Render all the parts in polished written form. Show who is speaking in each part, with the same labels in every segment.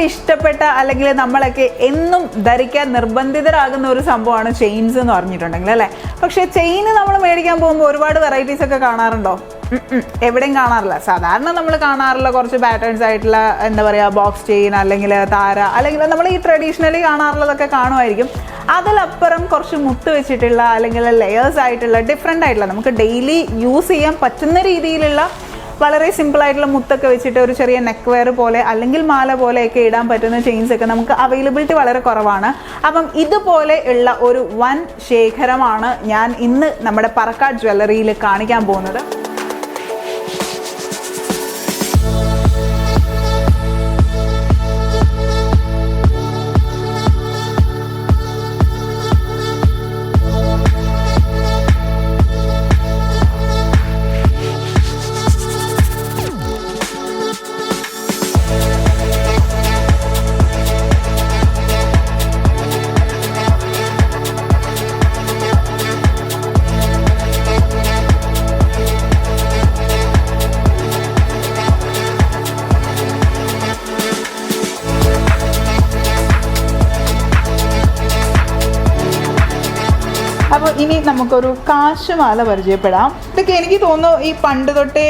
Speaker 1: ഇഷ്ടപ്പെട്ട അല്ലെങ്കിൽ നമ്മളൊക്കെ എന്നും ധരിക്കാൻ നിർബന്ധിതരാകുന്ന ഒരു സംഭവമാണ് ചെയിൻസ് എന്ന് പറഞ്ഞിട്ടുണ്ടെങ്കിൽ അല്ലേ. പക്ഷേ ചെയിൻ നമ്മൾ മേടിക്കാൻ പോകുമ്പോൾ ഒരുപാട് വെറൈറ്റീസ് ഒക്കെ കാണാറുണ്ടോ? എവിടെയും കാണാറില്ല. സാധാരണ നമ്മൾ കാണാറുള്ള കുറച്ച് പാറ്റേൺസ് ആയിട്ടുള്ള എന്താ പറയുക ബോക്സ് ചെയിൻ അല്ലെങ്കിൽ താര അല്ലെങ്കിൽ നമ്മൾ ഈ ട്രഡീഷണലി കാണാറുള്ളതൊക്കെ കാണുമായിരിക്കും. അതിലപ്പുറം കുറച്ച് മുത്ത് വെച്ചിട്ടുള്ള അല്ലെങ്കിൽ ലെയേഴ്സ് ആയിട്ടുള്ള ഡിഫറെൻ്റ് ആയിട്ടുള്ള നമുക്ക് ഡെയിലി യൂസ് ചെയ്യാൻ പറ്റുന്ന രീതിയിലുള്ള വളരെ സിമ്പിളായിട്ടുള്ള മുത്തൊക്കെ വെച്ചിട്ട് ഒരു ചെറിയ നെക്ക് വെയർ പോലെ അല്ലെങ്കിൽ മാല പോലെയൊക്കെ ഇടാൻ പറ്റുന്ന ചെയിൻസ് ഒക്കെ നമുക്ക് അവൈലബിലിറ്റി വളരെ കുറവാണ്. അപ്പം ഇതുപോലെ ഉള്ള ഒരു വൻ ശേഖരമാണ് ഞാൻ ഇന്ന് നമ്മുടെ പറക്കാട് ജ്വല്ലറിയിൽ കാണിക്കാൻ പോകുന്നത്. അപ്പോൾ ഇനി നമുക്കൊരു കാശുമാല പരിചയപ്പെടാം. ഇതൊക്കെ എനിക്ക് തോന്നുന്നു ഈ പണ്ട് തൊട്ടേ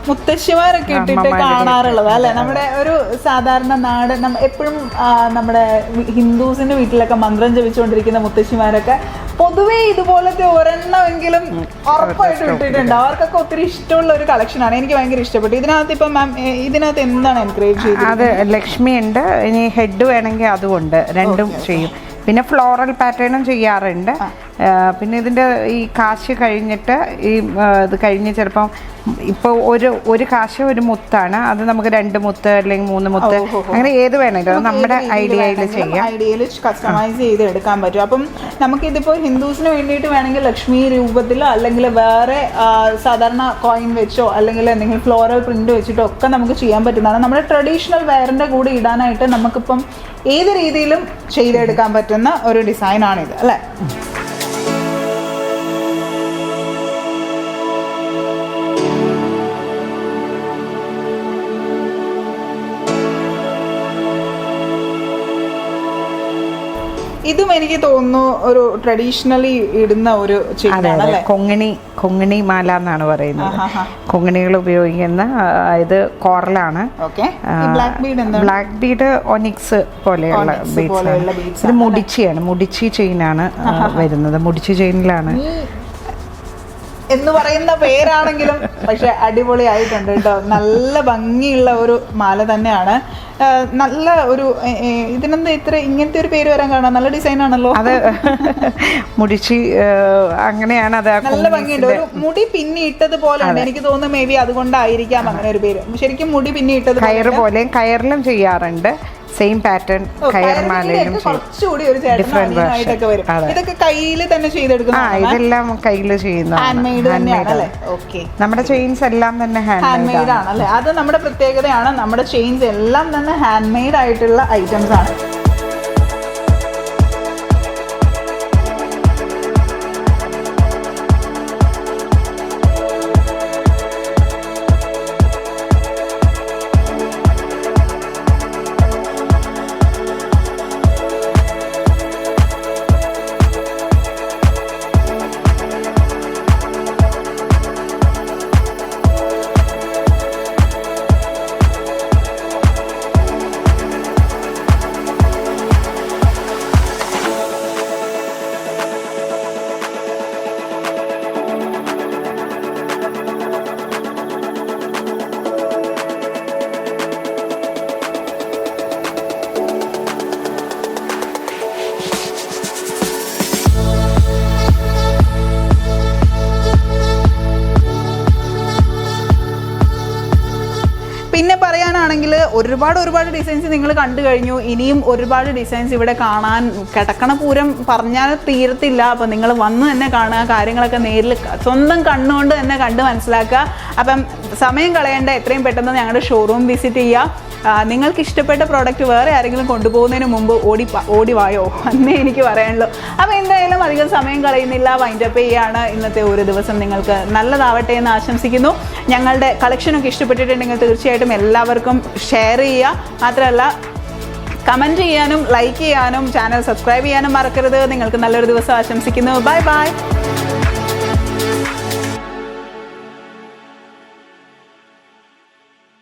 Speaker 1: മുത്തശ്ശിമാരൊക്കെ ഇട്ടിട്ട് കാണാറുള്ളത് അല്ലേ. നമ്മുടെ ഒരു സാധാരണ നാട് എപ്പോഴും നമ്മുടെ ഹിന്ദുസിന്റെ വീട്ടിലൊക്കെ മന്ത്രം ജപിച്ചുകൊണ്ടിരിക്കുന്ന മുത്തശ്ശിമാരൊക്കെ പൊതുവേ ഇതുപോലത്തെ ഒരെണ്ണമെങ്കിലും ഉറപ്പായിട്ട് ഇട്ടിട്ടുണ്ട്. അവർക്കൊക്കെ ഒത്തിരി ഇഷ്ടമുള്ള ഒരു കളക്ഷനാണ്. എനിക്ക് ഭയങ്കര ഇഷ്ടപ്പെട്ടു. ഇതിനകത്ത് ഇപ്പം മാം ഇതിനകത്ത് എന്താണ് എൻകറേജ് ചെയ്തത്?
Speaker 2: അത് ലക്ഷ്മി ഉണ്ട്, ഇനി ഹെഡ് വേണമെങ്കിൽ അതുകൊണ്ട് രണ്ടും ചെയ്യും. പിന്നെ ഫ്ലോറൽ പാറ്റേണും ചെയ്യാറുണ്ട്. പിന്നെ ഇതിൻ്റെ ഈ കാശ് കഴിഞ്ഞിട്ട് ഇത് കഴിഞ്ഞ് ചിലപ്പം ഇപ്പോൾ ഒരു കാശ് ഒരു മുത്താണ്, അത് നമുക്ക് 2 മുത്ത് അല്ലെങ്കിൽ 3 മുത്ത് അങ്ങനെ ഏത് വേണമെങ്കിലും അത് നമ്മുടെ ഐഡിയയിൽ ചെയ്യാം.
Speaker 1: ഐഡിയയിൽ കസ്റ്റമൈസ് ചെയ്ത് എടുക്കാൻ പറ്റും. അപ്പം നമുക്കിതിപ്പോൾ ഹിന്ദുസിന് വേണ്ടിയിട്ട് വേണമെങ്കിൽ ലക്ഷ്മി രൂപത്തിലോ അല്ലെങ്കിൽ വേറെ സാധാരണ കോയിൻ വെച്ചോ അല്ലെങ്കിൽ എന്തെങ്കിലും ഫ്ലോറൽ പ്രിന്റ് വെച്ചിട്ടോ ഒക്കെ നമുക്ക് ചെയ്യാൻ പറ്റുന്നതാണ്. നമ്മുടെ ട്രഡീഷണൽ വെയറിൻ്റെ കൂടെ ഇടാനായിട്ട് നമുക്കിപ്പം ഏത് രീതിയിലും ചെയ്തെടുക്കാൻ പറ്റുന്ന ഒരു ഡിസൈനാണിത് അല്ലേ. ഇതും എനിക്ക് തോന്നുന്നു ഒരു ട്രഡീഷണലി ഇടുന്ന ഒരു ചെയിനാണ്.
Speaker 2: കൊങ്ങിണി മാല എന്നാണ് പറയുന്നത്. കൊങ്ങിണികൾ ഉപയോഗിക്കുന്ന ഇത് കോറലാണ്. ബ്ലാക്ക് ബീഡ് ഒനിക്സ് പോലെയുള്ള ബീഡ്സ്. ഇത് മുടിച്ചി ചെയിനാണ് വരുന്നത്. മുടിച്ചി ചെയിനിലാണ്
Speaker 1: എന്ന് പറയുന്ന പേരാണെങ്കിലും പക്ഷെ അടിപൊളി ആയിട്ടുണ്ട് കേട്ടോ. നല്ല ഭംഗിയുള്ള ഒരു മാല തന്നെയാണ്. നല്ല ഒരു ഇതിനെന്താ ഇങ്ങനത്തെ ഒരു പേര് വരാൻ കാണാം. നല്ല ഡിസൈൻ ആണല്ലോ.
Speaker 2: അത് മുടിച്ചി അങ്ങനെയാണ്. അത്
Speaker 1: നല്ല ഭംഗിയുണ്ട്. ഒരു മുടി പിന്നിട്ടത് പോലെ ഉണ്ട്. എനിക്ക് തോന്നുന്നു മേ ബി അതുകൊണ്ടായിരിക്കാം അങ്ങനെ ഒരു പേര്. ശരിക്കും മുടി പിന്നിട്ടത്
Speaker 2: കയറ് പോലെ കയറിലും ചെയ്യാറുണ്ട്. സെയിം പാറ്റേൺ കയർമാലയിലും
Speaker 1: കുറച്ചുകൂടി ഒരു ആയിട്ടൊക്കെ വരും. ഇതൊക്കെ കയ്യിൽ തന്നെ ചെയ്തെടുക്കുന്ന
Speaker 2: ഇതെല്ലാം കയ്യിൽ ചെയ്യുന്ന നമ്മുടെ ചെയിൻസ് എല്ലാം തന്നെ ഹാൻഡ് മെയ്ഡ്
Speaker 1: ആണ് അല്ലേ. അത് നമ്മുടെ പ്രത്യേകതയാണ്. നമ്മുടെ ചെയിൻസ് എല്ലാം തന്നെ ഹാൻഡ് മെയ്ഡ് ആയിട്ടുള്ള ഐറ്റംസ് ആണ്. പിന്നെ പറയാനാണെങ്കിൽ ഒരുപാട് ഡിസൈൻസ് നിങ്ങൾ കണ്ടു കഴിഞ്ഞു. ഇനിയും ഒരുപാട് ഡിസൈൻസ് ഇവിടെ കാണാൻ കിടക്കണ പൂരം പറഞ്ഞാൽ തീരത്തില്ല. അപ്പോൾ നിങ്ങൾ വന്ന് തന്നെ കാണുക, കാര്യങ്ങളൊക്കെ നേരിൽ സ്വന്തം കണ്ണുകൊണ്ട് തന്നെ കണ്ട് മനസ്സിലാക്കുക. അപ്പം സമയം കളയേണ്ട, എത്രയും പെട്ടെന്ന് ഞങ്ങളുടെ ഷോറൂം വിസിറ്റ് ചെയ്യുക. നിങ്ങൾക്ക് ഇഷ്ടപ്പെട്ട പ്രോഡക്റ്റ് വേറെ ആരെങ്കിലും കൊണ്ടുപോകുന്നതിന് മുമ്പ് ഓടി വായോ എന്നേ എനിക്ക് പറയാനുള്ളൂ. അപ്പോൾ എന്തായാലും അധികം സമയം കളയുന്നില്ല, വൈൻഡപ്പ് ചെയ്യുകയാണ്. ഇന്നത്തെ ഒരു ദിവസം നിങ്ങൾക്ക് നല്ലതാവട്ടെ എന്ന് ആശംസിക്കുന്നു. ഞങ്ങളുടെ കളക്ഷനൊക്കെ ഇഷ്ടപ്പെട്ടിട്ടുണ്ടെങ്കിൽ തീർച്ചയായിട്ടും എല്ലാവർക്കും ഷെയർ ചെയ്യുക. മാത്രമല്ല കമൻറ്റ് ചെയ്യാനും ലൈക്ക് ചെയ്യാനും ചാനൽ സബ്സ്ക്രൈബ് ചെയ്യാനും മറക്കരുത്. നിങ്ങൾക്ക് നല്ലൊരു ദിവസം ആശംസിക്കുന്നു. Bye bye.